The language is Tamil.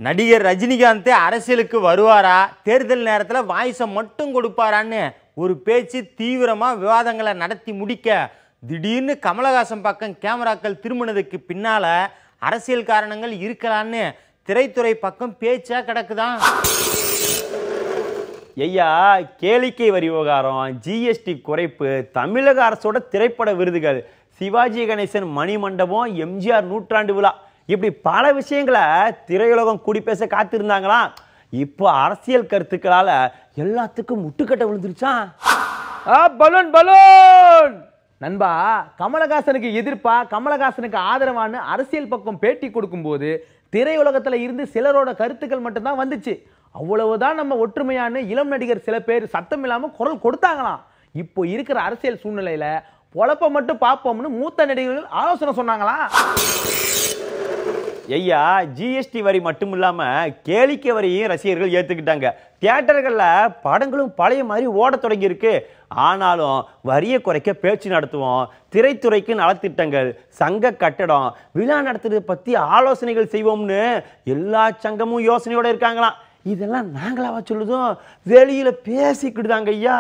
நடிகர் ரஜினிகாந்த் அரசியலுக்கு வருவாரா, தேர்தல் நேரத்தில் வாய்ஸை மட்டும் கொடுப்பாரான்னு ஒரு பேச்சு தீவிரமாக விவாதங்களை நடத்தி முடிக்க திடீர்னு கமலஹாசன் பக்கம் கேமராக்கள் திரும்பினதுக்கு பின்னால் அரசியல் காரணங்கள் இருக்கலான்னு திரைத்துறை பக்கம் பேச்சா கிடக்குதான். ஐயா, கேளிக்கை வரி விவகாரம், ஜிஎஸ்டி குறைப்பு, தமிழக அரசோட திரைப்பட விருதுகள், சிவாஜி கணேசன் மணிமண்டபம், எம்ஜிஆர் நூற்றாண்டு விழா, இப்படி பல விஷயங்களை திரையுலகம் கூடி பேச காத்திருந்தாங்களாம். இப்போ அரசியல் கருத்துக்களால எல்லாத்துக்கும் முட்டுக்கட்டை விழுந்துருச்சான். பலூன் பலூன் நண்பா, கமலஹாசனுக்கு எதிர்ப்பா கமலஹாசனுக்கு ஆதரவான அரசியல் பக்கம் பேட்டி கொடுக்கும்போது திரையுலகத்துல இருந்து சிலரோட கருத்துக்கள் மட்டும்தான் வந்துச்சு. அவ்வளவுதான் நம்ம ஒற்றுமையான இளம் நடிகர் சில பேர் சத்தம் இல்லாம குரல் கொடுத்தாங்களாம். இப்போ இருக்கிற அரசியல் சூழ்நிலையில பொழப்ப மட்டும் பார்ப்போம்னு மூத்த நடிகர்கள் ஆலோசனை சொன்னாங்களாம். ஐயா, ஜிஎஸ்டி வரி மட்டும் இல்லாம கேளிக்கை வரியும் ரசிகர்கள் ஏத்துக்கிட்டாங்க. தியேட்டர்கள்ல படங்களும் பழைய மாதிரி ஓட தொடங்கி இருக்கு. ஆனாலும் வரியை குறைக்க பேச்சு நடத்துவோம், திரைத்துறைக்கு நலத்திட்டங்கள், சங்க கட்டடம், விழா நடத்துறதை பத்தி ஆலோசனைகள் செய்வோம்னு எல்லா சங்கமும் யோசனையோட இருக்காங்களாம். இதெல்லாம் நாங்களாவா சொல்லுதோம், வெளியில பேசிக்கிட்டுதாங்க ஐயா.